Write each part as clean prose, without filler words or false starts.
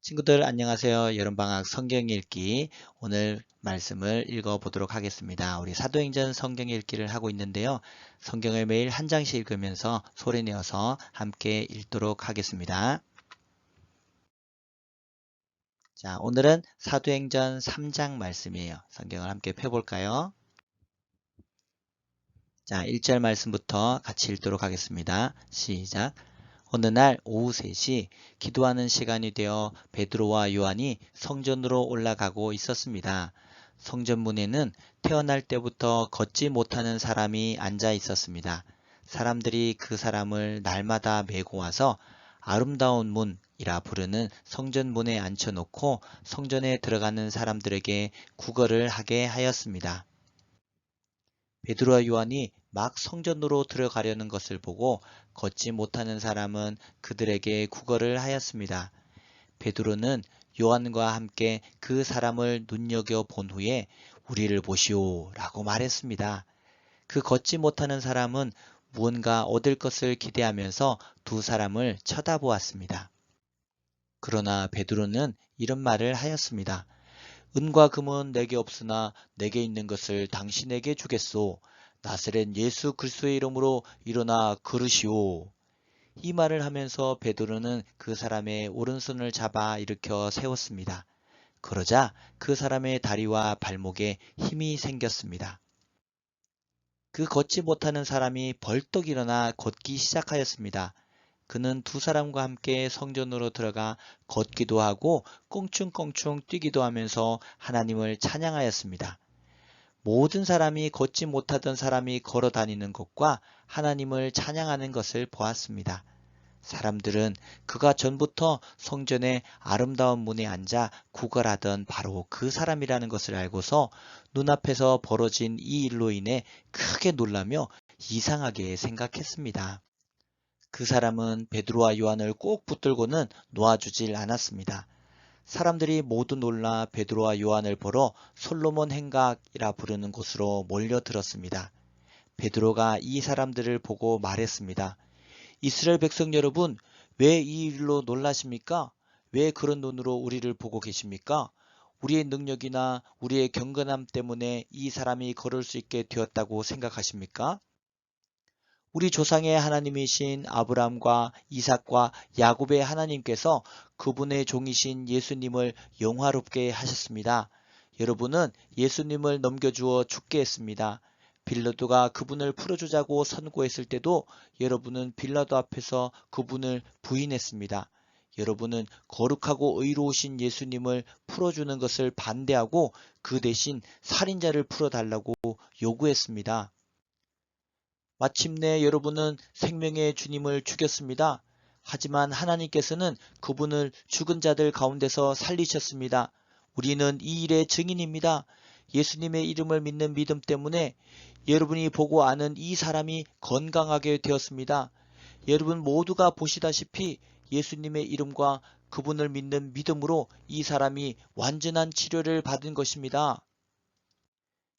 친구들 안녕하세요. 여름방학 성경 읽기 오늘 말씀을 읽어보도록 하겠습니다. 우리 사도행전 성경 읽기를 하고 있는데요. 성경을 매일 한 장씩 읽으면서 소리내어서 함께 읽도록 하겠습니다. 자, 오늘은 사도행전 3장 말씀이에요. 성경을 함께 펴볼까요? 자, 1절 말씀부터 같이 읽도록 하겠습니다. 시작. 어느 날 오후 3시 기도하는 시간이 되어 베드로와 요한이 성전으로 올라가고 있었습니다. 성전 문에는 태어날 때부터 걷지 못하는 사람이 앉아 있었습니다. 사람들이 그 사람을 날마다 메고 와서 아름다운 문이라 부르는 성전 문에 앉혀놓고 성전에 들어가는 사람들에게 구걸을 하게 하였습니다. 베드로와 요한이 막 성전으로 들어가려는 것을 보고 걷지 못하는 사람은 그들에게 구걸을 하였습니다. 베드로는 요한과 함께 그 사람을 눈여겨 본 후에 우리를 보시오 라고 말했습니다. 그 걷지 못하는 사람은 무언가 얻을 것을 기대하면서 두 사람을 쳐다보았습니다. 그러나 베드로는 이런 말을 하였습니다. 은과 금은 내게 없으나 내게 있는 것을 당신에게 주겠소. 나사렛 예수 그리스도의 이름으로 일어나 걸으시오. 이 말을 하면서 베드로는 그 사람의 오른손을 잡아 일으켜 세웠습니다. 그러자 그 사람의 다리와 발목에 힘이 생겼습니다. 그 걷지 못하는 사람이 벌떡 일어나 걷기 시작하였습니다. 그는 두 사람과 함께 성전으로 들어가 걷기도 하고 껑충껑충 뛰기도 하면서 하나님을 찬양하였습니다. 모든 사람이 걷지 못하던 사람이 걸어 다니는 것과 하나님을 찬양하는 것을 보았습니다. 사람들은 그가 전부터 성전의 아름다운 문에 앉아 구걸하던 바로 그 사람이라는 것을 알고서 눈앞에서 벌어진 이 일로 인해 크게 놀라며 이상하게 생각했습니다. 그 사람은 베드로와 요한을 꼭 붙들고는 놓아주질 않았습니다. 사람들이 모두 놀라 베드로와 요한을 보러 솔로몬 행각이라 부르는 곳으로 몰려들었습니다. 베드로가 이 사람들을 보고 말했습니다. 이스라엘 백성 여러분, 왜 이 일로 놀라십니까? 왜 그런 눈으로 우리를 보고 계십니까? 우리의 능력이나 우리의 경건함 때문에 이 사람이 걸을 수 있게 되었다고 생각하십니까? 우리 조상의 하나님이신 아브라함과 이삭과 야곱의 하나님께서 그분의 종이신 예수님을 영화롭게 하셨습니다. 여러분은 예수님을 넘겨주어 죽게 했습니다. 빌라도가 그분을 풀어주자고 선고했을 때도 여러분은 빌라도 앞에서 그분을 부인했습니다. 여러분은 거룩하고 의로우신 예수님을 풀어주는 것을 반대하고 그 대신 살인자를 풀어달라고 요구했습니다. 마침내 여러분은 생명의 주님을 죽였습니다. 하지만 하나님께서는 그분을 죽은 자들 가운데서 살리셨습니다. 우리는 이 일의 증인입니다. 예수님의 이름을 믿는 믿음 때문에 여러분이 보고 아는 이 사람이 건강하게 되었습니다. 여러분 모두가 보시다시피 예수님의 이름과 그분을 믿는 믿음으로 이 사람이 완전한 치료를 받은 것입니다.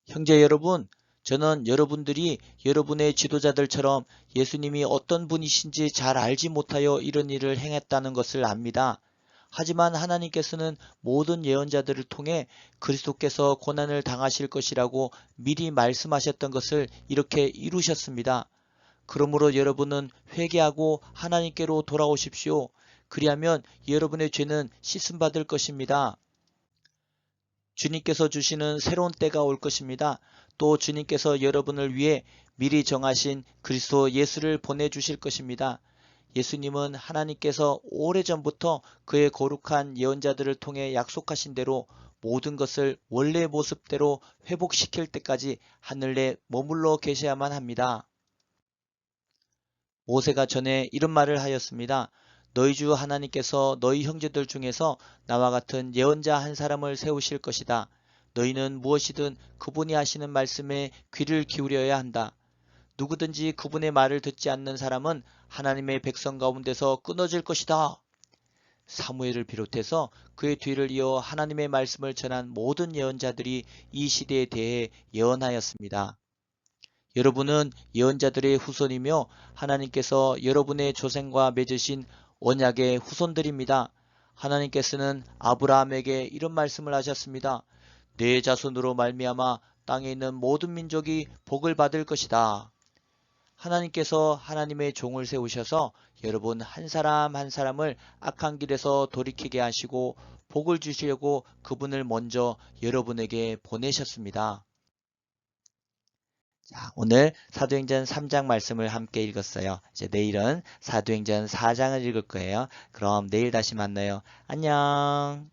형제 여러분, 저는 여러분들이 여러분의 지도자들처럼 예수님이 어떤 분이신지 잘 알지 못하여 이런 일을 행했다는 것을 압니다. 하지만 하나님께서는 모든 예언자들을 통해 그리스도께서 고난을 당하실 것이라고 미리 말씀하셨던 것을 이렇게 이루셨습니다. 그러므로 여러분은 회개하고 하나님께로 돌아오십시오. 그리하면 여러분의 죄는 씻음받을 것입니다. 주님께서 주시는 새로운 때가 올 것입니다. 또 주님께서 여러분을 위해 미리 정하신 그리스도 예수를 보내주실 것입니다. 예수님은 하나님께서 오래전부터 그의 거룩한 예언자들을 통해 약속하신 대로 모든 것을 원래의 모습대로 회복시킬 때까지 하늘에 머물러 계셔야만 합니다. 모세가 전에 이런 말을 하였습니다. 너희 주 하나님께서 너희 형제들 중에서 나와 같은 예언자 한 사람을 세우실 것이다. 너희는 무엇이든 그분이 하시는 말씀에 귀를 기울여야 한다. 누구든지 그분의 말을 듣지 않는 사람은 하나님의 백성 가운데서 끊어질 것이다. 사무엘을 비롯해서 그의 뒤를 이어 하나님의 말씀을 전한 모든 예언자들이 이 시대에 대해 예언하였습니다. 여러분은 예언자들의 후손이며 하나님께서 여러분의 조상과 맺으신 언약의 후손들입니다. 하나님께서는 아브라함에게 이런 말씀을 하셨습니다. 내 자손으로 말미암아 땅에 있는 모든 민족이 복을 받을 것이다. 하나님께서 하나님의 종을 세우셔서 여러분 한 사람 한 사람을 악한 길에서 돌이키게 하시고 복을 주시려고 그분을 먼저 여러분에게 보내셨습니다. 자, 오늘 사도행전 3장 말씀을 함께 읽었어요. 이제 내일은 사도행전 4장을 읽을 거예요. 그럼 내일 다시 만나요. 안녕.